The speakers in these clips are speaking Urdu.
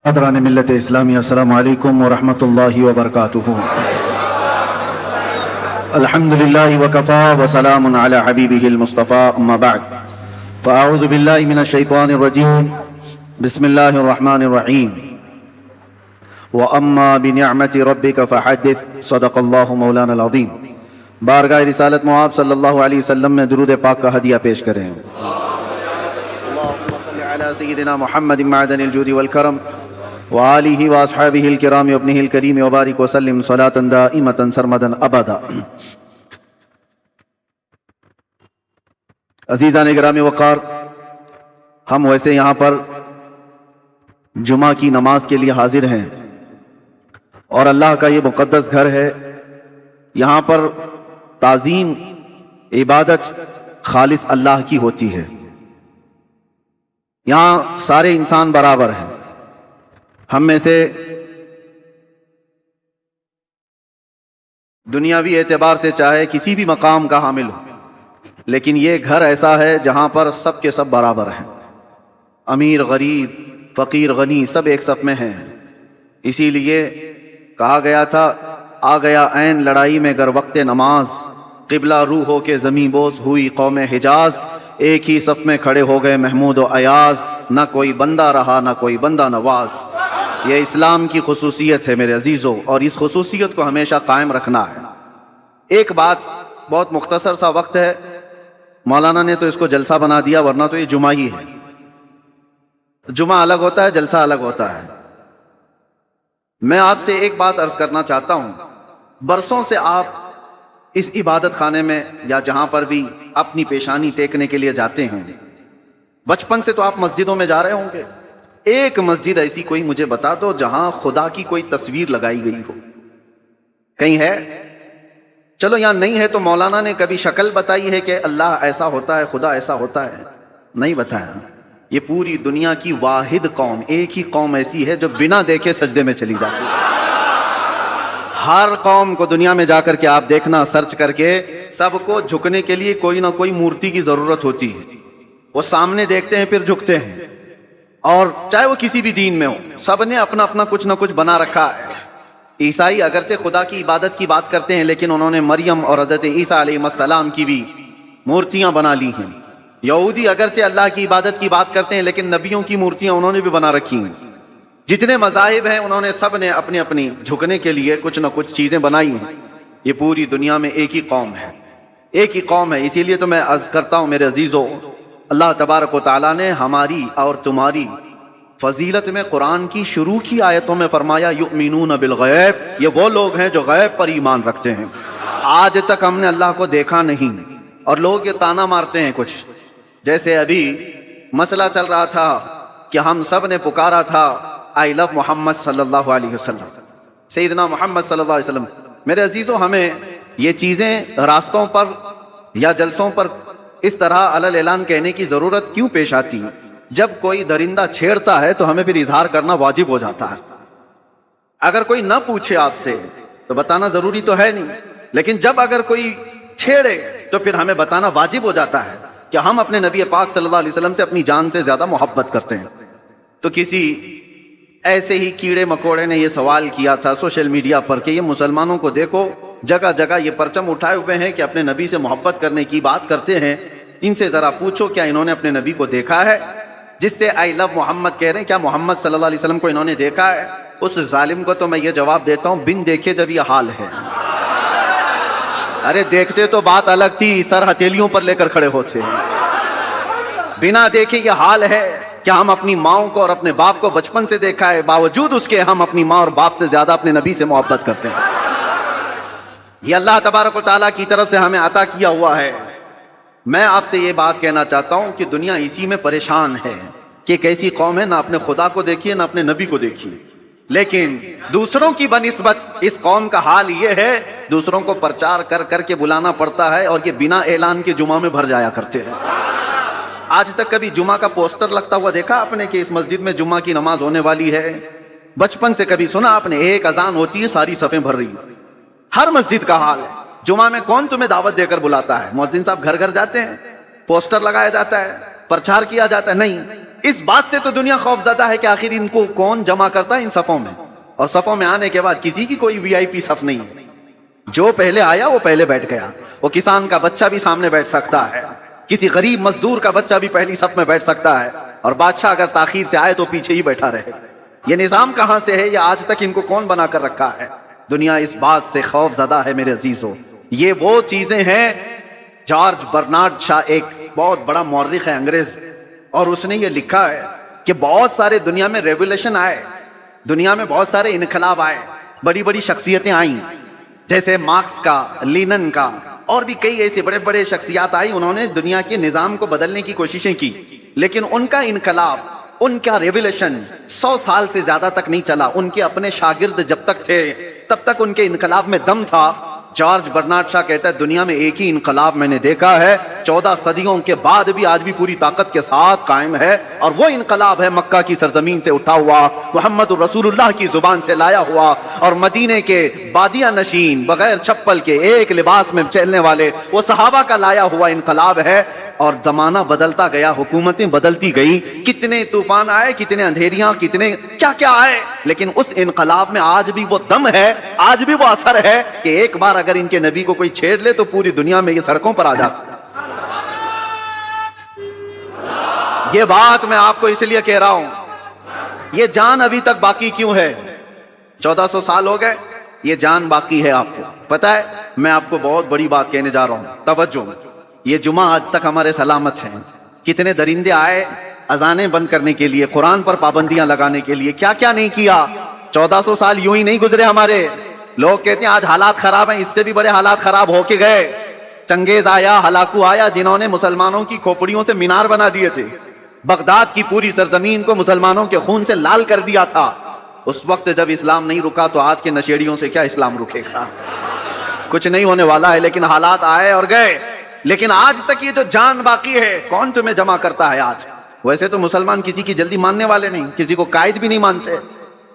حضران ملت اسلامی، السلام علیکم ورحمۃ اللہ وبرکاتہ۔ الحمدللہ وکفا وسلام علی حبیبہ المصطفیٰ، اما بعد فاعوذ باللہ من الشیطان الرجیم، بسم اللہ الرحمن الرحیم۔ وَأَمَّا بِنِعْمَةِ رَبِّكَ فَحَدِّثْ، صدق اللہ مولانا العظیم۔ بارگاہ رسالت معاب صلی اللہ علیہ وسلم میں درود پاک کا ہدیہ پیش کریں۔ اللہم صل علی سیدنا محمد معدن الجود والکرم وآلہ واصحابہ الکرام وابنہ الکریم وبارک وسلم صلاۃ دائمۃ سرمدا ابدا۔ عزیزان گرامی وقار، ہم ویسے یہاں پر جمعہ کی نماز کے لیے حاضر ہیں اور اللہ کا یہ مقدس گھر ہے۔ یہاں پر تعظیم، عبادت خالص اللہ کی ہوتی ہے۔ یہاں سارے انسان برابر ہیں۔ ہم میں سے دنیاوی اعتبار سے چاہے کسی بھی مقام کا حامل ہو، لیکن یہ گھر ایسا ہے جہاں پر سب کے سب برابر ہیں۔ امیر غریب، فقیر غنی، سب ایک صف میں ہیں۔ اسی لیے کہا گیا تھا، آ گیا عین لڑائی میں گر وقت نماز، قبلہ روح ہو کے زمیں بوس ہوئی قوم حجاز۔ ایک ہی صف میں کھڑے ہو گئے محمود و ایاز، نہ کوئی بندہ رہا نہ کوئی بندہ نواز۔ یہ اسلام کی خصوصیت ہے میرے عزیزوں، اور اس خصوصیت کو ہمیشہ قائم رکھنا ہے۔ ایک بات، بہت مختصر سا وقت ہے، مولانا نے تو اس کو جلسہ بنا دیا، ورنہ تو یہ جمعہ ہی ہے۔ جمعہ الگ ہوتا ہے، جلسہ الگ ہوتا ہے۔ میں آپ سے ایک بات عرض کرنا چاہتا ہوں، برسوں سے آپ اس عبادت خانے میں یا جہاں پر بھی اپنی پیشانی ٹیکنے کے لیے جاتے ہیں، بچپن سے تو آپ مسجدوں میں جا رہے ہوں گے۔ ایک مسجد ایسی کوئی مجھے بتا دو جہاں خدا کی کوئی تصویر لگائی گئی ہو، کہیں ہے؟ چلو یہاں نہیں ہے تو مولانا نے کبھی شکل بتائی ہے کہ اللہ ایسا ہوتا ہے، خدا ایسا ہوتا ہے؟ نہیں بتایا۔ یہ پوری دنیا کی واحد قوم، ایک ہی قوم ایسی ہے جو بنا دیکھے سجدے میں چلی جاتی ہے۔ ہر قوم کو دنیا میں جا کر کے آپ دیکھنا، سرچ کر کے، سب کو جھکنے کے لیے کوئی نہ کوئی مورتی کی ضرورت ہوتی ہے۔ وہ سامنے دیکھتے ہیں پھر جھکتے ہیں، اور چاہے وہ کسی بھی دین میں ہو، سب نے اپنا اپنا کچھ نہ کچھ بنا رکھا ہے۔ عیسائی اگرچہ خدا کی عبادت کی بات کرتے ہیں، لیکن انہوں نے مریم اور حضرت عیسیٰ علیہ السلام کی بھی مورتیاں بنا لی ہیں۔ یہودی اگرچہ اللہ کی عبادت کی بات کرتے ہیں، لیکن نبیوں کی مورتیاں انہوں نے بھی بنا رکھی ہیں۔ جتنے مذاہب ہیں انہوں نے سب نے اپنی اپنی جھکنے کے لیے کچھ نہ کچھ چیزیں بنائی ہیں۔ یہ پوری دنیا میں ایک ہی قوم ہے، ایک ہی قوم ہے۔ اسی لیے تو میں عرض کرتا ہوں میرے عزیزوں، اللہ تبارک و تعالیٰ نے ہماری اور تمہاری فضیلت میں قرآن کی شروع کی آیتوں میں فرمایا یؤمنون بالغیب، یہ وہ لوگ ہیں جو غیب پر ایمان رکھتے ہیں۔ آج تک ہم نے اللہ کو دیکھا نہیں، اور لوگ یہ طعنہ مارتے ہیں کچھ، جیسے ابھی مسئلہ چل رہا تھا کہ ہم سب نے پکارا تھا آئی لو محمد صلی اللہ علیہ وسلم، سیدنا محمد صلی اللہ علیہ وسلم۔ میرے عزیزوں، ہمیں یہ چیزیں راستوں پر یا جلسوں پر اس طرح علل اعلان کہنے کی ضرورت کیوں پیش آتی ہے؟ جب کوئی درندہ چھیڑتا ہے تو ہمیں پھر اظہار کرنا واجب ہو جاتا ہے۔ اگر کوئی نہ پوچھے آپ سے تو بتانا ضروری تو ہے نہیں، لیکن جب اگر کوئی چھیڑے تو پھر ہمیں بتانا واجب ہو جاتا ہے کہ ہم اپنے نبی پاک صلی اللہ علیہ وسلم سے اپنی جان سے زیادہ محبت کرتے ہیں۔ تو کسی ایسے ہی کیڑے مکوڑے نے یہ سوال کیا تھا سوشل میڈیا پر کہ یہ مسلمانوں کو دیکھو، جگہ جگہ یہ پرچم اٹھائے ہوئے ہیں کہ اپنے نبی سے محبت کرنے کی بات کرتے ہیں، ان سے ذرا پوچھو کیا انہوں نے اپنے نبی کو دیکھا ہے؟ جس سے آئی لو محمد کہہ رہے ہیں، کیا محمد صلی اللہ علیہ وسلم کو انہوں نے دیکھا ہے؟ اس ظالم کو تو میں یہ جواب دیتا ہوں، بن دیکھے جب یہ حال ہے۔ ارے دیکھتے تو بات الگ تھی، سر ہتھیلیوں پر لے کر کھڑے ہوتے ہیں۔ بنا دیکھے یہ حال ہے، کیا ہم اپنی ماؤں کو اور اپنے باپ کو بچپن سے دیکھا ہے؟ باوجود اس کے ہم اپنی ماں اور باپ سے زیادہ اپنے نبی سے محبت کرتے ہیں۔ یہ اللہ تبارک و تعالیٰ کی طرف سے ہمیں عطا کیا ہوا ہے۔ میں آپ سے یہ بات کہنا چاہتا ہوں کہ دنیا اسی میں پریشان ہے کہ ایک ایسی قوم ہے، نہ اپنے خدا کو دیکھیے نہ اپنے نبی کو دیکھیے، لیکن دوسروں کی بنسبت اس قوم کا حال یہ ہے، دوسروں کو پرچار کر کر کے بلانا پڑتا ہے، اور یہ بنا اعلان کے جمعہ میں بھر جایا کرتے ہیں۔ آج تک کبھی جمعہ کا پوسٹر لگتا ہوا دیکھا آپ نے کہ اس مسجد میں جمعہ کی نماز ہونے والی ہے؟ بچپن سے کبھی سنا آپ نے؟ ایک اذان ہوتی ہے ساری صفیں بھر رہی ہیں۔ ہر مسجد کا حال ہے۔ جمعہ میں کون تمہیں دعوت دے کر بلاتا ہے؟ مؤذن صاحب گھر گھر جاتے ہیں، پوسٹر لگایا جاتا ہے، پرچار کیا جاتا ہے؟ نہیں، اس بات سے تو دنیا خوف زدہ ہے کہ آخر ان کو کون جمع کرتا ہے ان صفوں میں، اور صفوں میں آنے کے بعد کسی کی کوئی وی آئی پی صف نہیں ہے، جو پہلے آیا وہ پہلے بیٹھ گیا۔ وہ کسان کا بچہ بھی سامنے بیٹھ سکتا ہے، کسی غریب مزدور کا بچہ بھی پہلی صف میں بیٹھ سکتا ہے، اور بادشاہ اگر تاخیر سے آئے تو پیچھے ہی بیٹھا رہے۔ یہ نظام کہاں سے ہے؟ یہ آج تک ان کو کون بنا کر رکھا ہے؟ دنیا اس بات سے خوف زدہ ہے میرے عزیزو۔ یہ وہ چیزیں ہیں، جارج برنارڈ شاہ ایک بہت بڑا مورخ ہے انگریز، اور اس نے یہ لکھا ہے کہ بہت سارے دنیا میں ریولیوشن آئے، دنیا میں بہت سارے انقلاب آئے، بڑی بڑی شخصیتیں آئیں، جیسے مارکس کا، لینن کا، اور بھی کئی ایسے بڑے بڑے شخصیات آئی، انہوں نے دنیا کے نظام کو بدلنے کی کوششیں کی، لیکن ان کا انقلاب، ان کا ریولیوشن 100 سال سے زیادہ تک نہیں چلا۔ ان کے اپنے شاگرد جب تک تھے تب تک ان کے انقلاب میں دم تھا۔ جارج برنارڈ شاہ کہتا ہے دنیا میں ایک ہی انقلاب میں نے دیکھا ہے، 14 صدیوں کے بعد بھی آج بھی پوری طاقت کے ساتھ قائم ہے، اور وہ انقلاب ہے مکہ کی سرزمین سے اٹھا ہوا، محمد رسول اللہ کی زبان سے لایا ہوا، اور مدینے کے بادیہ نشین بغیر چپل کے ایک لباس میں چلنے والے وہ صحابہ کا لایا ہوا انقلاب ہے۔ اور زمانہ بدلتا گیا، حکومتیں بدلتی گئی، کتنے طوفان آئے، کتنے اندھیریاں، کتنے کیا کیا آئے، لیکن اس انقلاب میں آج بھی وہ دم ہے، آج بھی وہ اثر ہے کہ ایک بار اگر ان کے نبی کو کوئی چھیڑ لے تو پوری دنیا میں یہ سڑکوں پر آ جاتا۔ یہ بات میں آپ کو اس لیے کہہ رہا ہوں، یہ جان ابھی تک باقی کیوں ہے؟ 1400 سال ہو گئے، یہ جان باقی ہے۔ آپ کو پتا ہے، میں آپ کو بہت بڑی بات کہنے جا رہا ہوں، توجہ۔ یہ جمعہ آج تک ہمارے سلامت ہیں۔ کتنے درندے آئے اذانیں بند کرنے کے لیے، قرآن پر پابندیاں لگانے کے لیے، کیا کیا نہیں کیا۔ 1400 سال یوں ہی نہیں گزرے ہمارے۔ لوگ کہتے ہیں آج حالات خراب ہیں، اس سے بھی بڑے حالات خراب ہو کے گئے۔ چنگیز آیا، ہلاکو آیا، جنہوں نے مسلمانوں کی کھوپڑیوں سے مینار بنا دیے تھے، بغداد کی پوری سرزمین کو مسلمانوں کے خون سے لال کر دیا تھا۔ اس وقت جب اسلام نہیں رکا تو آج کے نشیڑیوں سے کیا اسلام رکے گا؟ کچھ نہیں ہونے والا ہے، لیکن حالات آئے اور گئے۔ لیکن آج تک یہ جو جان باقی ہے، کون تمہیں جمع کرتا ہے آج؟ ویسے تو مسلمان کسی کی جلدی ماننے والے نہیں، کسی کو قائد بھی نہیں مانتے،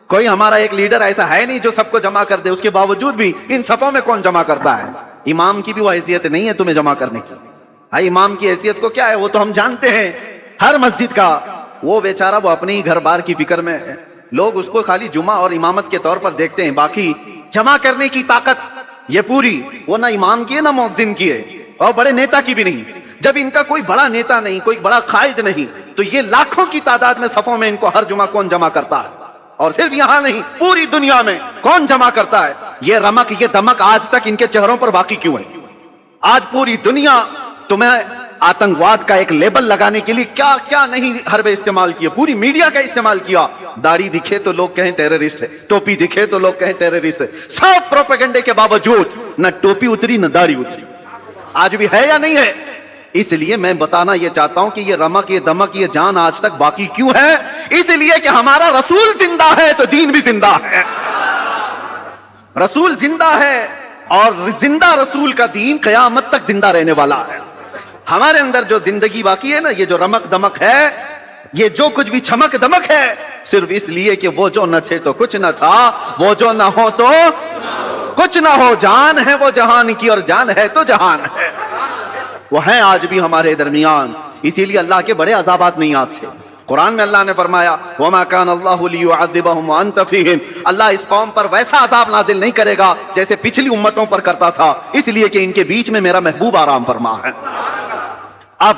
کوئی ہمارا ایک لیڈر ایسا ہے نہیں جو سب کو جمع کر دے۔ اس کے باوجود بھی ان صفوں میں کون جمع کرتا ہے؟ امام کی بھی وہ حیثیت نہیں ہے تمہیں جمع کرنے کی۔ بھائی امام کی حیثیت کو کیا ہے وہ تو ہم جانتے ہیں، ہر مسجد کا وہ بیچارہ وہ اپنے ہی گھر بار کی فکر میں ہے، لوگ اس کو خالی جمعہ اور امامت کے طور پر دیکھتے ہیں، باقی جمع کرنے کی طاقت یہ پوری وہ نہ امام کی ہے نہ مؤذن کی ہے، اور بڑے نیتا کی بھی نہیں۔ جب ان کا کوئی بڑا نیتا نہیں، کوئی بڑا قائد نہیں، تو یہ لاکھوں کی تعداد میں صفوں میں ان کو ہر جمعہ کون جمع کرتا ہے؟ اور صرف یہاں نہیں، پوری دنیا میں کون جمع کرتا ہے؟ یہ رمق، یہ دمک آج تک ان کے چہروں پر باقی کیوں ہے؟ آج پوری دنیا تمہیں آتنکواد کا ایک لیبل لگانے کے لیے کیا کیا نہیں حربے استعمال کیے، پوری میڈیا کا استعمال کیا۔ داڑھی دکھے تو لوگ کہیں ٹیررسٹ ہے، ٹوپی دکھے تو لوگ کہیں ٹیررسٹ ہے، سب پروپیگنڈے کے باوجود نہ ٹوپی اتری نہ داڑھی اتری۔ آج بھی ہے یا نہیں ہے؟ اس لیے میں بتانا یہ چاہتا ہوں کہ یہ رمق، یہ دمک، یہ جان آج تک باقی کیوں ہے؟ اس لیے کہ ہمارا رسول زندہ ہے تو دین بھی زندہ ہے۔ رسول زندہ ہے، اور زندہ رسول کا دین قیامت تک زندہ رہنے والا ہے۔ ہمارے اندر جو زندگی باقی ہے نا، یہ جو رمق دمک ہے، یہ جو کچھ بھی چمک دمک ہے، صرف اس لیے کہ وہ جو نہ تھے تو کچھ نہ تھا، وہ جو نہ ہو تو کچھ نہ ہو، جان ہے وہ جہان کی اور جان ہے تو جہان ہے، وہ ہیں آج بھی ہمارے درمیان۔ اسی لیے اللہ کے بڑے عذابات نہیں آتے۔ قرآن میں اللہ نے فرمایا وَمَا كَانَ اللَّهُ لِيُعَذِّبَهُمْ وَأَنْتَ فِيهِمْ، اللہ اس قوم پر ویسا عذاب نازل نہیں کرے گا جیسے پچھلی امتوں پر کرتا تھا، اس لیے کہ ان کے بیچ میں میرا محبوب آرام فرما ہے۔ اب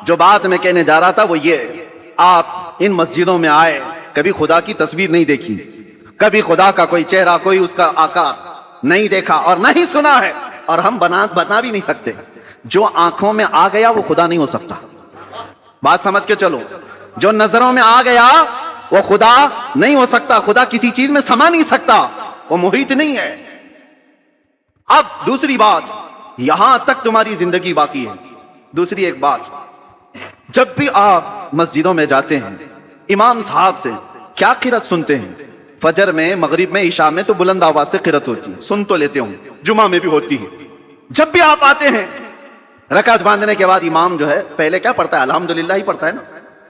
جو بات میں کہنے جا رہا تھا وہ یہ، آپ ان مسجدوں میں آئے، کبھی خدا کی تصویر نہیں دیکھی، کبھی خدا کا کوئی چہرہ، کوئی اس کا آقا نہیں دیکھا اور نہیں سنا ہے، اور ہم بتا بھی نہیں سکتے۔ جو آنکھوں میں آ گیا وہ خدا نہیں ہو سکتا، بات سمجھ کے چلو۔ جو نظروں میں آ گیا وہ خدا نہیں ہو سکتا، خدا کسی چیز میں سما نہیں سکتا، وہ محیط نہیں ہے۔ اب دوسری بات، یہاں تک تمہاری زندگی باقی ہے۔ دوسری ایک بات، جب بھی آپ مسجدوں میں جاتے ہیں، امام صاحب سے کیا قرات سنتے ہیں؟ فجر میں، مغرب میں، عشاء میں تو بلند آواز سے قرات ہوتی ہے، سن تو لیتے ہوں، جمعہ میں بھی ہوتی ہے۔ جب بھی آپ آتے ہیں رکعت باندھنے کے بعد امام جو ہے پہلے کیا پڑھتا ہے؟ الحمدللہ ہی پڑھتا ہے نا،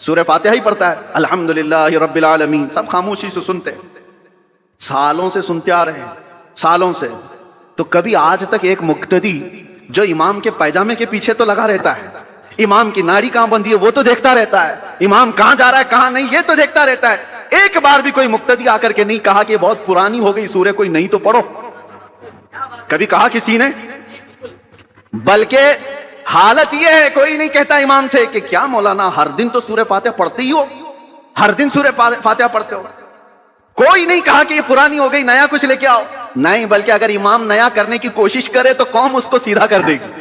سورہ فاتحہ ہی پڑھتا ہے، الحمدللہ رب العالمین، سب خاموشی سے سنتے ہیں، سالوں سے سنتے آ رہے ہیں، سالوں سے۔ تو کبھی آج تک ایک مقتدی جو امام کے پیجامے کے پیچھے تو لگا رہتا ہے، امام کی ناڑی کہاں بندھی ہے وہ تو دیکھتا رہتا ہے، امام کہاں جا رہا ہے کہاں نہیں یہ تو دیکھتا رہتا ہے۔ ایک بار بھی کوئی مقتدی آ کر کے نہیں کہا کہ بہت پرانی ہو گئی سورہ، کوئی نہیں تو پڑھو، کبھی کہا کسی نے؟ بلکہ حالت یہ ہے کوئی نہیں کہتا امام سے کہ کیا مولانا ہر دن تو سورہ فاتحہ پڑھتے ہی ہو، ہر دن سورہ فاتحہ پڑھتے ہو۔ کوئی نہیں کہا کہ یہ پرانی ہو گئی نیا کچھ لے کے آؤ، نہیں، بلکہ اگر امام نیا کرنے کی کوشش کرے تو قوم اس کو سیدھا کر دے گی۔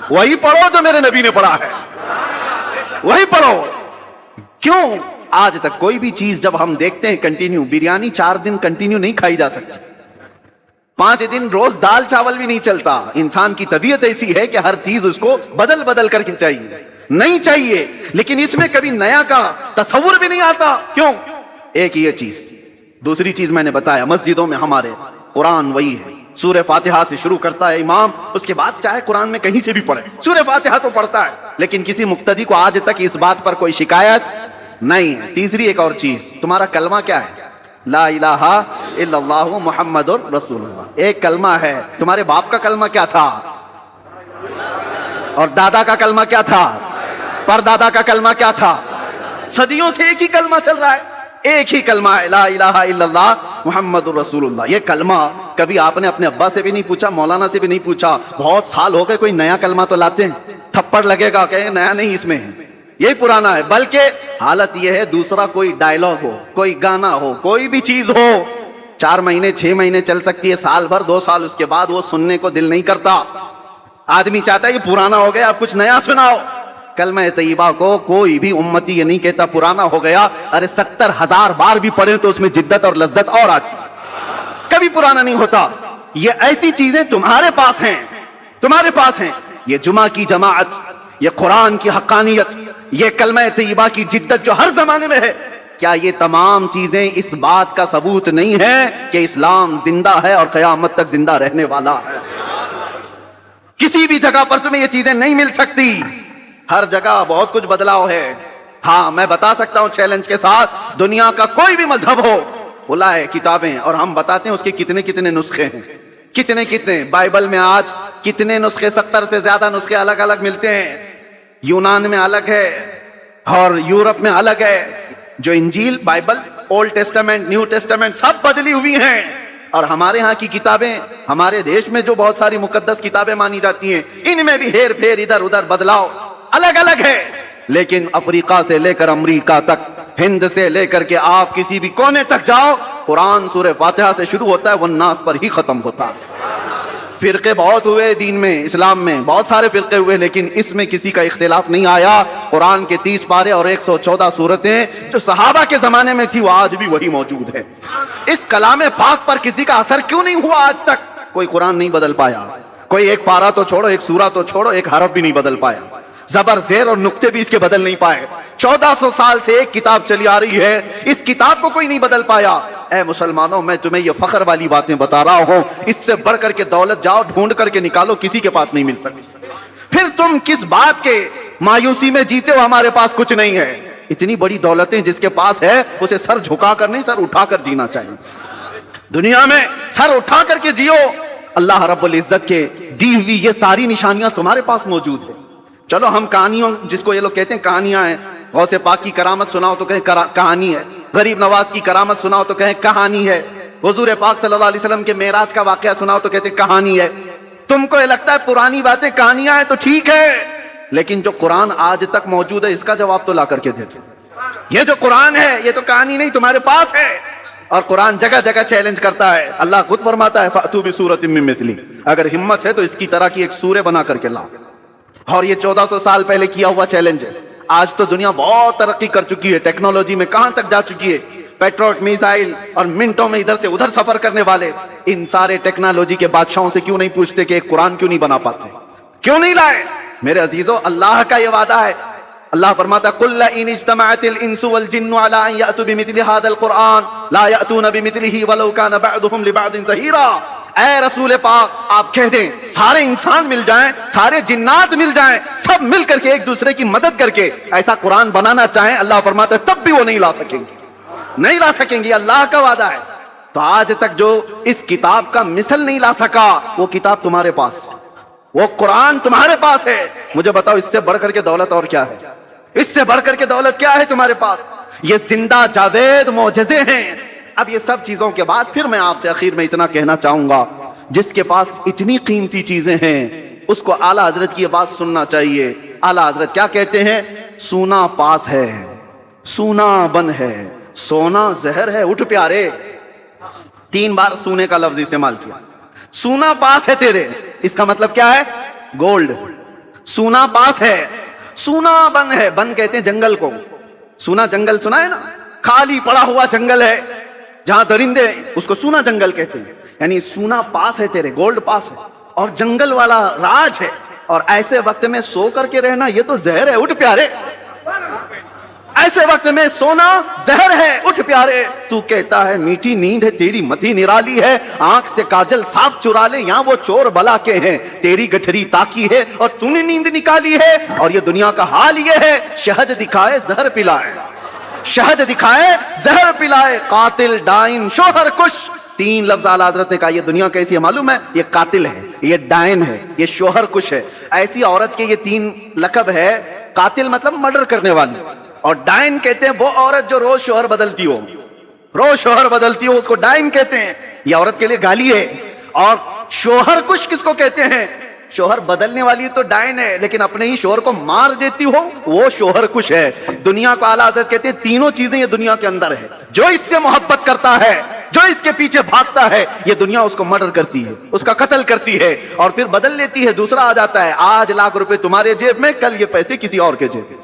وہی پڑھو جو میرے نبی نے پڑھا ہے، وہی پڑھو۔ کیوں؟ آج تک کوئی بھی چیز جب ہم دیکھتے ہیں کنٹینیو، بریانی 4 دن کنٹینیو نہیں کھائی جا سکتی، 5 دن روز دال چاول بھی نہیں چلتا۔ انسان کی طبیعت ایسی ہے کہ ہر چیز اس کو بدل بدل کر کے چاہیے، نہیں چاہیے، لیکن اس میں کبھی نیا کا تصور بھی نہیں آتا۔ کیوں؟ ایک یہ چیز۔ دوسری چیز میں نے بتایا، مسجدوں میں ہمارے قرآن وہی ہے، سورہ فاتحہ سے شروع کرتا ہے امام، اس کے بعد چاہے قرآن میں کہیں سے بھی پڑھے، سورہ فاتحہ تو پڑھتا ہے، لیکن کسی مقتدی کو آج تک اس بات پر کوئی شکایت نہیں ہے۔ تیسری ایک اور چیز، تمہارا کلمہ کیا ہے؟ لا الہ الا اللہ محمد رسول اللہ، ایک کلمہ ہے۔ تمہارے باپ کا کلمہ کیا تھا؟ اور دادا کا کلمہ کیا تھا؟ پردادا کا کلمہ کیا تھا؟ صدیوں سے ایک ہی کلمہ چل رہا ہے، ایک ہی کلمہ ہے، لا الہ الا اللہ محمد رسول اللہ۔ یہ کلمہ کبھی آپ نے اپنے ابا سے بھی نہیں پوچھا، مولانا سے بھی نہیں پوچھا، بہت سال ہو گئے کوئی نیا کلمہ تو لاتے ہیں، تھپڑ لگے گا کہ نیا نہیں اس میں ہے، یہی پرانا ہے۔ بلکہ حالت یہ ہے دوسرا کوئی ڈائلاگ ہو، کوئی گانا ہو، کوئی بھی چیز ہو، 4 مہینے 6 مہینے چل سکتی ہے، سال بھر 2 سال، اس کے بعد وہ سننے کو دل نہیں کرتا۔ آدمی چاہتا ہے کہ پرانا ہو گیا اب کچھ نیا سناؤ۔ کلمہ طیبہ کو کوئی بھی امتی یہ نہیں کہتا پرانا ہو گیا، ارے 70,000 بار بھی پڑھیں تو اس میں جدت اور لذت اور آتی، کبھی پرانا نہیں ہوتا۔ یہ ایسی چیزیں تمہارے پاس ہیں، تمہارے پاس ہیں، یہ جمعہ کی جماعت، یہ قرآن کی حقانیت، یہ کلمہ طیبہ کی جدت جو ہر زمانے میں ہے، کیا یہ تمام چیزیں اس بات کا ثبوت نہیں ہے کہ اسلام زندہ ہے اور قیامت تک زندہ رہنے والا ہے؟ کسی بھی جگہ پر تمہیں یہ چیزیں نہیں مل سکتی، ہر جگہ بہت کچھ بدلاؤ ہے۔ ہاں میں بتا سکتا ہوں چیلنج کے ساتھ، دنیا کا کوئی بھی مذہب ہو، بلائے کتابیں اور ہم بتاتے ہیں اس کے کتنے کتنے نسخے ہیں، کتنے کتنے۔ بائبل میں آج کتنے نسخے، 70 سے زیادہ نسخے الگ الگ ملتے ہیں۔ یونان میں الگ ہے اور یورپ میں الگ ہے۔ جو انجیل، Bible, old testament, new testament سب بدلی ہوئی ہیں، اور ہمارے ہاں کی کتابیں، ہمارے دیش میں جو بہت ساری مقدس کتابیں مانی جاتی ہیں، ان میں بھی ہیر پھیر، ادھر ادھر بدلاؤ الگ الگ ہے۔ لیکن افریقہ سے لے کر امریکہ تک، ہند سے لے کر کے آپ کسی بھی کونے تک جاؤ، قرآن سورہ فاتحہ سے شروع ہوتا ہے، والناس پر ہی ختم ہوتا ہے۔ فرقے بہت ہوئے دین میں، اسلام میں بہت سارے فرقے ہوئے، لیکن اس میں کسی کا اختلاف نہیں آیا۔ قرآن کے 30 پارے اور 114 سورتیں جو صحابہ کے زمانے میں تھی وہ آج بھی وہی موجود ہے۔ اس کلام پاک پر کسی کا اثر کیوں نہیں ہوا آج تک؟ کوئی قرآن نہیں بدل پایا، کوئی ایک پارہ تو چھوڑو، ایک سورہ تو چھوڑو، ایک حرف بھی نہیں بدل پایا، زبر زیر اور نقطے بھی اس کے بدل نہیں پائے۔ 1400 سال سے ایک کتاب چلی آ رہی ہے، اس کتاب کو کوئی نہیں بدل پایا۔ اے مسلمانوں، میں تمہیں یہ فخر والی باتیں بتا رہا ہوں، اس سے بڑھ کر کے دولت جاؤ ڈھونڈ کر کے نکالو، کسی کے پاس نہیں مل سکتی۔ پھر تم کس بات کے مایوسی میں جیتے ہو ہمارے پاس کچھ نہیں ہے؟ اتنی بڑی دولتیں جس کے پاس ہے اسے سر جھکا کر نہیں، سر اٹھا کر جینا چاہیے۔ دنیا میں سر اٹھا کر کے جیو۔ اللہ رب العزت کے دی ہوئی یہ ساری نشانیاں تمہارے پاس موجود ہیں۔ چلو ہم کہانیوں، جس کو یہ لوگ کہتے ہیں کہانیاں ہیں، غوث پاک کی کرامت سناؤ تو کہیں کہانی ہے، غریب نواز کی کرامت سناؤ تو کہیں کہانی ہے، حضور پاک صلی اللہ علیہ وسلم کے معراج کا واقعہ سناؤ تو کہتے ہیں کہانی ہے۔ تم کو یہ لگتا ہے پرانی باتیں کہانیاں ہیں تو ٹھیک ہے، لیکن جو قرآن آج تک موجود ہے اس کا جواب تو لا کر کے دیتے۔ یہ جو قرآن ہے یہ تو کہانی نہیں، تمہارے پاس ہے، اور قرآن جگہ جگہ چیلنج کرتا ہے۔ اللہ خود فرماتا ہے فَأْتُوا بِسُورَةٍ مِّن مِّثْلِهِ، اگر ہمت ہے تو اس کی طرح کی ایک سورہ بنا کر کے لاؤ۔ اور یہ 1400 سال پہلے کیا ہوا چیلنج ہے۔ آج تو دنیا بہت ترقی کر چکی ہے، ٹیکنالوجی میں کہاں تک جا چکی ہے، پیٹروٹ میزائل اور منٹوں میں ادھر سے ادھر سفر کرنے والے، ان سارے ٹیکنالوجی کے بادشاہوں سے کیوں نہیں پوچھتے کہ ایک قرآن کیوں نہیں بنا پاتے، کیوں نہیں لائے؟ میرے عزیزو، اللہ کا یہ وعدہ ہے، اللہ فرماتا ہے قُلْ لَئِنِ اجْتَمَعَتِ الْإِنسُ وَالْجِنُّ عَلَىٰ أَن يَأْتُوا بِمِثْلِ هَٰذَا الْقُرْآنِ لَا يَأْتُونَ بِمِثْلِهِ وَلَوْ كَانَ بَعْضُهُمْ لِبَعْضٍ ظَهِيرًا۔ اے رسول پاک آپ کہہ دیں سارے انسان مل جائیں، سارے جنات مل جائیں، سب مل کر کے ایک دوسرے کی مدد کر کے ایسا قرآن بنانا چاہیں، اللہ فرماتا ہے تب بھی وہ نہیں لا سکیں گے، نہیں لا سکیں گے، اللہ کا وعدہ ہے۔ تو آج تک جو اس کتاب کا مثل نہیں لا سکا، وہ کتاب تمہارے پاس ہے، وہ قرآن تمہارے پاس ہے۔ مجھے بتاؤ اس سے بڑھ کر کے دولت اور کیا ہے؟ اس سے بڑھ کر کے دولت کیا ہے تمہارے پاس؟ یہ زندہ جاوید معجزے ہیں۔ اب یہ سب چیزوں کے بعد پھر میں آپ سے اخیر میں اتنا کہنا چاہوں گا، جس کے پاس اتنی قیمتی چیزیں ہیں اس کو اعلیٰ حضرت کی یہ بات سننا چاہیے۔ اعلیٰ حضرت کیا کہتے ہیں؟ سونا پاس ہے، سونا بن ہے، سونا زہر ہے، اٹھ پیارے۔ 3 بار سونے کا لفظ استعمال کیا۔ سونا پاس ہے تیرے، اس کا مطلب کیا ہے؟ گولڈ۔ سونا پاس ہے، سونا بن ہے۔ بن کہتے ہیں جنگل کو، سونا جنگل سنا ہے نا، خالی پڑا ہوا جنگل ہے جہاں درندے، اس کو سونا جنگل کہتے ہیں۔ یعنی سونا پاس ہے تیرے، گولڈ پاس ہے، اور جنگل والا راج ہے، اور ایسے وقت میں سو کر کے رہنا یہ تو زہر ہے، اٹھ پیارے۔ ایسے وقت میں سونا زہر ہے، اٹھ پیارے۔ تو کہتا ہے میٹھی نیند ہے تیری متھی نرالی ہے، آنکھ سے کاجل صاف چرا لے، یہاں وہ چور بلا کے ہیں، تیری گٹھری تاکی ہے اور تو نے نیند نکالی ہے۔ اور یہ دنیا کا حال یہ ہے، شہد دکھائے زہر پلائے، شہد دکھائے زہر پلائے، قاتل ڈائن شوہر کش۔ 3 لفظ اعلیٰ حضرت نے کہا۔ یہ دنیا کیسی ہے معلوم ہے؟ یہ قاتل ہے، یہ ڈائن ہے، یہ شوہر کش ہے۔ ایسی عورت کے یہ 3 لقب ہے۔ قاتل مطلب مرڈر کرنے والی، اور ڈائن کہتے ہیں وہ عورت جو روز شوہر بدلتی ہو، روز شوہر بدلتی ہو، اس کو ڈائن کہتے ہیں۔ یہ عورت کے لیے گالی ہے۔ اور شوہر کش کس کو کہتے ہیں؟ شوہر بدلنے والی تو ڈائن ہے، لیکن اپنے ہی شوہر کو مار دیتی ہو وہ شوہر کش ہے۔ دنیا کو اعلیٰ حضرت کہتے ہیں تینوں چیزیں یہ دنیا کے اندر ہے۔ جو اس سے محبت کرتا ہے، جو اس کے پیچھے بھاگتا ہے، یہ دنیا اس کو مرڈر کرتی ہے، اس کا قتل کرتی ہے، اور پھر بدل لیتی ہے، دوسرا آ جاتا ہے۔ آج لاکھ روپے تمہارے جیب میں، کل یہ پیسے کسی اور کے جیب میں۔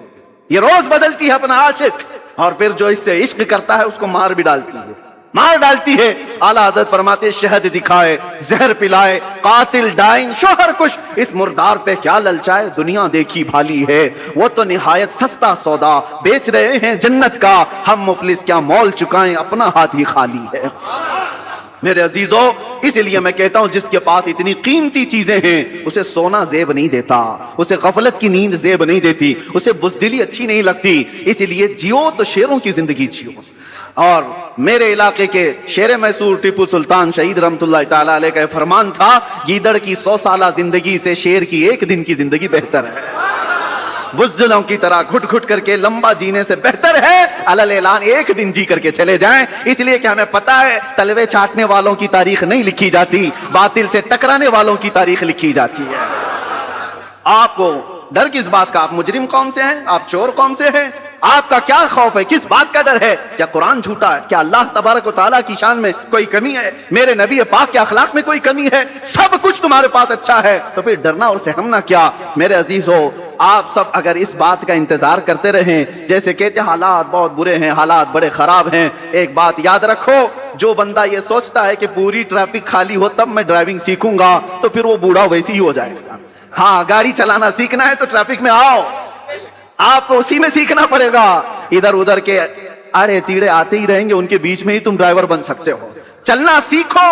یہ روز بدلتی ہے اپنا عاشق، اور پھر جو اس سے عشق کرتا ہے اس کو مار بھی ڈالتی ہے، مار ڈالتی ہے۔ اعلیٰ حضرت فرماتے شہد دکھائے زہر پلائے، قاتل ڈائن شوہر کش، اس مردار پہ کیا للچائے، دنیا دیکھی بھالی ہے، وہ تو نہایت سستا سودا بیچ رہے ہیں جنت کا، ہم مفلس کیا مول چکائیں، اپنا ہاتھ ہی خالی ہے۔ میرے عزیزو، اس لیے میں کہتا ہوں جس کے پاس اتنی قیمتی چیزیں ہیں اسے سونا زیب نہیں دیتا، اسے غفلت کی نیند زیب نہیں دیتی، اسے بزدلی اچھی نہیں لگتی۔ اس لیے جیو تو شیروں کی زندگی جیو۔ اور میرے علاقے کے شیر میسور ٹیپو سلطان شہید رحمت اللہ تعالی علیہ کا فرمان تھا، گیدڑ کی 100 سالہ زندگی سے شیر کی 1 دن کی زندگی بہتر ہے۔ بزدلوں کی طرح گھٹ گھٹ کر کے لمبا جینے سے بہتر ہے علل اعلان 1 دن جی کر کے چلے جائیں۔ اس لیے کہ ہمیں پتا ہے تلوے چاٹنے والوں کی تاریخ نہیں لکھی جاتی، باطل سے ٹکرانے والوں کی تاریخ لکھی جاتی ہے۔ آپ کو ڈر کس بات کا؟ آپ مجرم قوم سے ہیں، آپ چور قوم سے ہیں، آپ کا کیا خوف ہے؟ کس بات کا ڈر ہے؟ کیا قرآن جھوٹا ہے؟ کیا اللہ تبارک و تعالیٰ کی شان میں کوئی کمی ہے؟ میرے نبی پاک کے اخلاق میں کوئی کمی ہے؟ سب کچھ تمہارے پاس اچھا ہے، تو پھر ڈرنا اور سہمنا کیا؟ میرے عزیزو، آپ سب اگر اس بات کا انتظار کرتے رہیں، جیسے کہتے ہیں حالات بہت برے ہیں، حالات بڑے خراب ہیں، ایک بات یاد رکھو، جو بندہ یہ سوچتا ہے کہ پوری ٹریفک خالی ہو تب میں ڈرائیونگ سیکھوں گا، تو پھر وہ بوڑھا ویسی ہی ہو جائے گا۔ ہاں، گاڑی چلانا سیکھنا ہے تو ٹریفک میں آؤ، آپ کو اسی میں سیکھنا پڑے گا۔ ادھر ادھر کے اڑے تیڑے آتے ہی رہیں گے، ان کے بیچ میں ہی تم ڈرائیور بن سکتے ہو۔ چلنا سیکھو،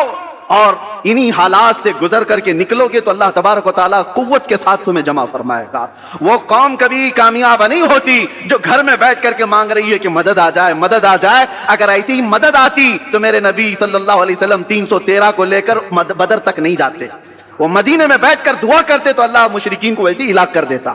اور انہی حالات سے گزر کر کے نکلو گے تو اللہ تبارک و تعالیٰ قوت کے ساتھ تمہیں جمع فرمائے گا۔ وہ قوم کبھی کامیاب نہیں ہوتی جو گھر میں بیٹھ کر کے مانگ رہی ہے کہ مدد آ جائے، مدد آ جائے۔ اگر ایسی ہی مدد آتی تو میرے نبی صلی اللہ علیہ وسلم 313 کو لے کر بدر تک نہیں جاتے، وہ مدینے میں بیٹھ کر دعا کرتے تو اللہ مشرکین کو ویسے ہی ہلاک کر دیتا۔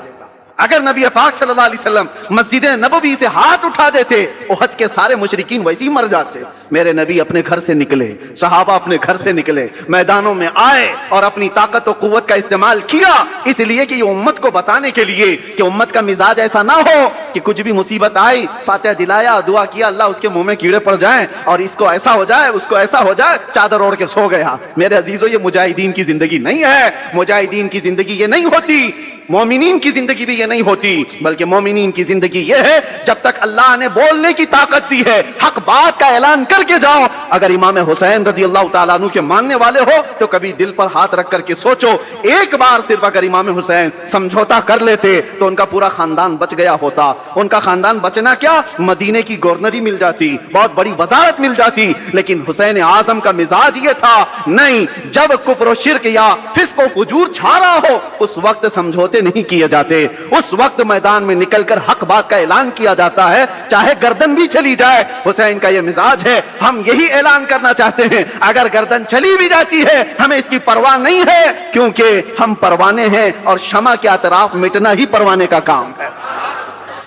اگر نبی پاک صلی اللہ علیہ وسلم مسجد نبوی سے ہاتھ اٹھا دیتے، احد کے سارے مشرکین ویسے ہی مر جاتے۔ میرے نبی اپنے گھر سے نکلے، صحابہ اپنے گھر سے نکلے، میدانوں میں آئے اور اپنی طاقت و قوت کا استعمال کیا، اس لیے کہ یہ امت کو بتانے کے لیے کہ امت کا مزاج ایسا نہ ہو کہ کچھ بھی مصیبت آئی، فاتحہ دلایا، دعا کیا، اللہ اس کے منہ میں کیڑے پڑ جائیں اور اس کو ایسا ہو جائے، اس کو ایسا ہو جائے، چادر اوڑھ کے سو گیا۔ میرے عزیزو، یہ مجاہدین کی زندگی نہیں ہے۔ مجاہدین کی زندگی یہ نہیں ہوتی، مومنین کی زندگی بھی یہ نہیں ہوتی، بلکہ مومنین کی زندگی یہ ہے جب تک اللہ نے بولنے کی طاقت دی ہے، حق بات کا اعلان کر کے جاؤ۔ اگر امام حسین رضی اللہ تعالیٰ عنہ کے ماننے والے ہو تو کبھی دل پر ہاتھ رکھ کر کے سوچو، ایک بار صرف اگر امام حسین سمجھوتا کر لیتے تو ان کا پورا خاندان بچ گیا ہوتا۔ ان کا خاندان بچنا کیا، مدینے کی گورنری مل جاتی، بہت بڑی وزارت مل جاتی۔ لیکن حسین اعظم کا مزاج یہ تھا، نہیں، جب کفر و شرک یا فسق و فجور چھا رہا ہو اس وقت سمجھوتے نہیں کیے جاتے، اس وقت میدان میں نکل کر حق بات کا اعلان کیا جاتا ہے، چاہے گردن بھی چلی جائے۔ حسین کا یہ مزاج ہے، ہم یہی اعلان کرنا چاہتے ہیں، اگر گردن چلی بھی جاتی ہے ہمیں اس کی پرواہ نہیں ہے، کیونکہ ہم پروانے ہیں اور شمع کے اطراف مٹنا ہی پروانے کا کام ہے،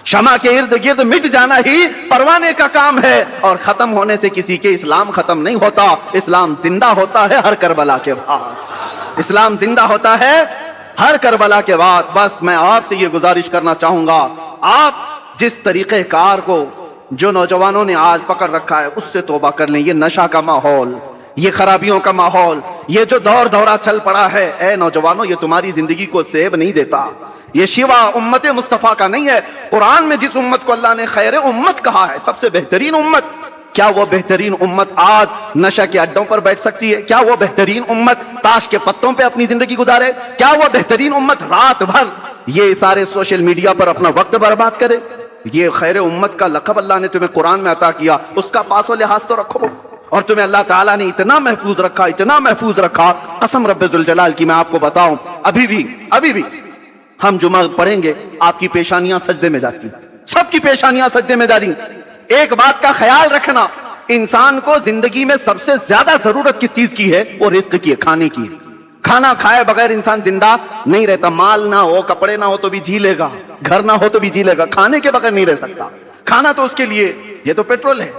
شمع کے ارد گرد مٹ جانا ہی پروانے کا کام ہے، اور ختم ہونے سے کسی کے اسلام ختم نہیں ہوتا، اسلام زندہ ہوتا ہے ہر کربلا کے بعد، اسلام زندہ ہوتا ہے ہر کربلا کے بعد۔ بس میں آپ سے یہ گزارش کرنا چاہوں گا، آپ جس طریقہ کار کو جو نوجوانوں نے آج پکڑ رکھا ہے اس سے توبہ کر لیں۔ یہ نشہ کا ماحول، یہ خرابیوں کا ماحول، یہ جو دور دورہ چل پڑا ہے، اے نوجوانوں یہ تمہاری زندگی کو سیب نہیں دیتا، یہ شیوا امت مصطفیٰ کا نہیں ہے۔ قرآن میں جس امت کو اللہ نے خیر امت کہا ہے، سب سے بہترین امت، کیا وہ بہترین امت آج نشہ کے اڈوں پر بیٹھ سکتی ہے؟ کیا وہ بہترین امت تاش کے پتوں پہ اپنی زندگی گزارے؟ کیا وہ بہترین امت رات بھر یہ سارے سوشل میڈیا پر اپنا وقت برباد کرے؟ یہ خیر امت کا لقب اللہ نے تمہیں قرآن میں عطا کیا، اس کا پاس و لحاظ تو رکھو، اور تمہیں اللہ تعالیٰ نے اتنا محفوظ رکھا، اتنا محفوظ رکھا، قسم رب ذوالجلال کی میں آپ کو بتاؤں، ابھی بھی ہم جمعہ پڑھیں گے آپ کی پیشانیاں سجدے میں جاتی، سب کی پیشانیاں سجدے میں جاتی۔ ایک بات کا خیال رکھنا، انسان کو زندگی میں سب سے زیادہ ضرورت کس چیز کی ہے؟ وہ رزق کی ہے، کھانے کی ہے۔ کھانا کھائے بغیر انسان زندہ نہیں رہتا، مال نہ ہو، کپڑے نہ ہو تو بھی جی لے گا، گھر نہ ہو تو بھی جی لے گا، کھانے کے بغیر نہیں رہ سکتا۔ کھانا تو اس کے لیے، یہ تو پیٹرول ہے،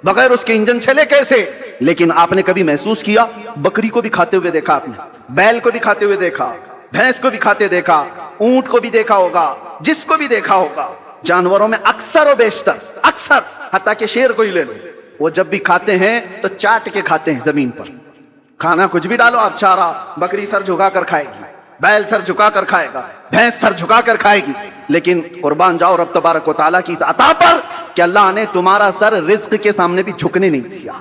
بغیر اس کے انجن چلے کیسے؟ لیکن آپ نے کبھی محسوس کیا، بکری کو بھی کھاتے ہوئے دیکھا آپ نے، بیل کو بھی کھاتے ہوئے دیکھا، بھینس کو بھی کھاتے دیکھا، اونٹ کو بھی دیکھا ہوگا، جس کو بھی دیکھا ہوگا۔ جانوروں میں اکثر و بیشتر، اکثر حتیٰ کہ شیر کو ہی لے لو، وہ جب بھی کھاتے ہیں تو چاٹ کے کھاتے ہیں زمین پر۔ کھانا کچھ بھی ڈالو آپ، چارہ، بکری سر جھکا کر کھائے گی، بیل سر جھکا کر کھائے گا، بھینس سر جھکا کر کھائے گی، لیکن قربان جاؤ رب تبارک و تعالیٰ کی اس عطا پر کہ اللہ نے تمہارا سر رزق کے سامنے بھی جھکنے نہیں دیا۔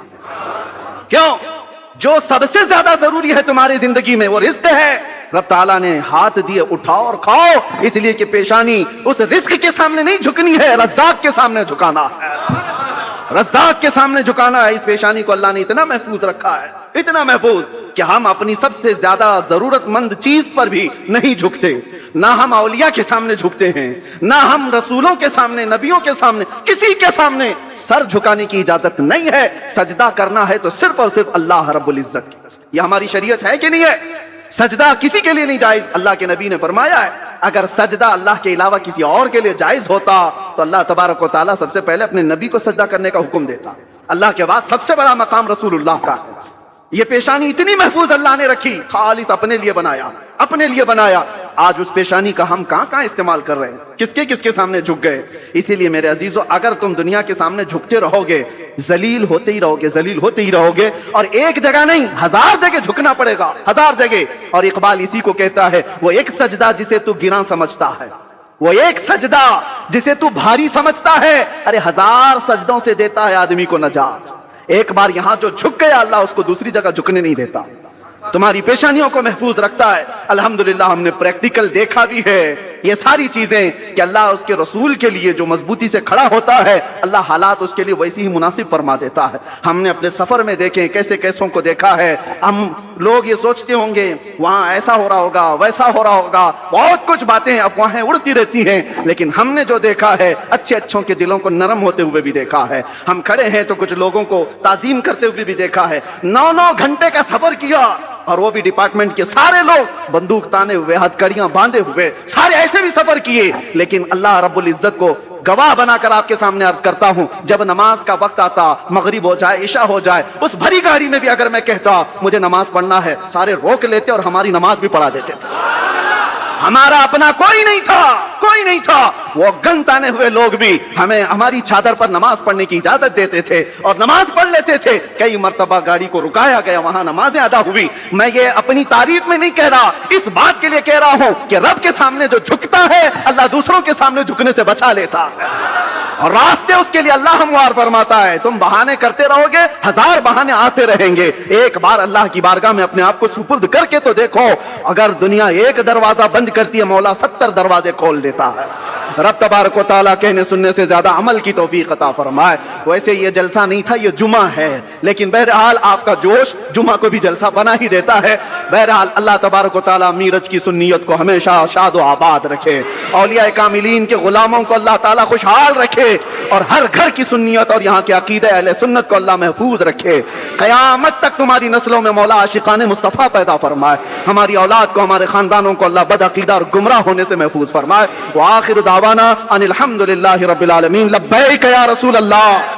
کیوں؟ جو سب سے زیادہ ضروری ہے تمہاری زندگی میں وہ رزق ہے، رب تعالیٰ نے ہاتھ دیے اٹھاؤ اور کھاؤ، اس لیے کہ پیشانی اس رزق کے سامنے نہیں جھکنی ہے، رزاق کے سامنے جھکانا ہے، رزاق کے سامنے جھکانا ہے۔ اس پیشانی کو اللہ نے اتنا محفوظ رکھا ہے، اتنا محفوظ کہ ہم اپنی سب سے زیادہ ضرورت مند چیز پر بھی نہیں جھکتے، نہ ہم اولیاء کے سامنے جھکتے ہیں، نہ ہم رسولوں کے سامنے، نبیوں کے سامنے، کسی کے سامنے سر جھکانے کی اجازت نہیں ہے۔ سجدہ کرنا ہے تو صرف اور صرف اللہ رب العزت کی، یہ ہماری شریعت ہے کہ نہیں ہے؟ سجدہ کسی کے لیے نہیں جائز، اللہ کے نبی نے فرمایا ہے اگر سجدہ اللہ کے علاوہ کسی اور کے لیے جائز ہوتا تو اللہ تبارک و تعالیٰ سب سے پہلے اپنے نبی کو سجدہ کرنے کا حکم دیتا۔ اللہ کے بعد سب سے بڑا مقام رسول اللہ کا ہے۔ یہ پیشانی اتنی محفوظ اللہ نے رکھی، خالص اپنے لیے بنایا، اپنے لیے بنایا۔ آج اس پیشانی کا ہم کہاں استعمال کر رہے ہیں، کس کے سامنے جھک گئے؟ اسی لیے میرے عزیزو، اگر تم دنیا کے سامنے جھکتے رہو گے، ذلیل ہوتے ہی رہو گے، ذلیل ہوتے ہی رہو گے، اور ایک جگہ نہیں 1000 جگہ جھکنا پڑے گا، 1000 جگہ۔ اور اقبال اسی کو کہتا ہے، وہ ایک سجدہ جسے تو گراں سمجھتا ہے، وہ ایک سجدہ جسے تو بھاری سمجھتا ہے، ارے 1000 سجدوں سے دیتا ہے آدمی کو نجات۔ ایک بار یہاں جو جھک گیا اللہ اس کو دوسری جگہ جھکنے نہیں دیتا، تمہاری پیشانیوں کو محفوظ رکھتا ہے۔ الحمدللہ ہم نے پریکٹیکل دیکھا بھی ہے یہ ساری چیزیں کہ اللہ اس کے رسول کے لیے جو مضبوطی سے کھڑا ہوتا ہے، اللہ حالات اس کے لیے ویسی ہی مناسب فرما دیتا ہے۔ ہم نے اپنے سفر میں دیکھیں کیسے کیسوں کو دیکھا ہے۔ ہم لوگ یہ سوچتے ہوں گے وہاں ایسا ہو رہا ہوگا، ویسا ہو رہا ہوگا، بہت کچھ باتیں افواہیں اڑتی رہتی ہیں، لیکن ہم نے جو دیکھا ہے اچھے اچھوں کے دلوں کو نرم ہوتے ہوئے بھی دیکھا ہے۔ ہم کھڑے ہیں تو کچھ لوگوں کو تعظیم کرتے ہوئے بھی دیکھا ہے۔ 9 گھنٹے کا سفر کیا، اور وہ بھی ڈپارٹمنٹ کے سارے لوگ بندوق تانے ہوئے، ہتھکڑیاں باندھے ہوئے، سارے ایسے بھی سفر کیے، لیکن اللہ رب العزت کو گواہ بنا کر آپ کے سامنے عرض کرتا ہوں، جب نماز کا وقت آتا، مغرب ہو جائے، عشاء ہو جائے، اس بھری گاڑی میں بھی اگر میں کہتا مجھے نماز پڑھنا ہے، سارے روک لیتے اور ہماری نماز بھی پڑھا دیتے تھے۔ ہمارا اپنا کوئی نہیں تھا، وہ گن تانے ہوئے لوگ بھی ہمیں ہماری چادر پر نماز پڑھنے کی اجازت دیتے تھے اور نماز پڑھ لیتے تھے۔ کئی مرتبہ گاڑی کو رکایا گیا، وہاں نمازیں ادا ہوئی۔ میں یہ اپنی تعریف میں نہیں کہہ رہا، اس بات کے لیے کہہ رہا ہوں کہ رب کے سامنے جو جھکتا ہے اللہ دوسروں کے سامنے جھکنے سے بچا لیتا ہے، اور راستے اس کے لیے اللہ ہموار فرماتا ہے۔ تم بہانے کرتے رہو گے، 1000 بہانے آتے رہیں گے۔ ایک بار اللہ کی بارگاہ میں اپنے آپ کو سپرد کر کے تو دیکھو، اگر دنیا ایک دروازہ بند کرتی ہے، مولا 70 دروازے کھول دیتا ہے۔ رب تبارک و تعالیٰ کہنے سننے سے زیادہ عمل کی توفیق عطا فرمائے۔ ویسے یہ جلسہ نہیں تھا، یہ جمعہ ہے، لیکن بہرحال آپ کا جوش جمعہ کو بھی جلسہ بنا ہی دیتا ہے۔ بہرحال اللہ تبارک و تعالیٰ میرج کی سنیت کو ہمیشہ شاد و آباد رکھے، اولیاء کاملین کے غلاموں کو اللہ تعالیٰ خوشحال رکھے، اور ہر گھر کی سنیت اور یہاں کے عقیدہ اہل سنت کو اللہ محفوظ رکھے۔ قیامت تک تمہاری نسلوں میں مولا عاشقان مصطفیٰ پیدا فرمائے، ہماری اولاد کو، ہمارے خاندانوں کو اللہ بد عقیدہ اور گمراہ ہونے سے محفوظ فرمائے۔ وآخر دعوانا ان الحمد للہ رب العالمین۔ لبیک یا رسول اللہ۔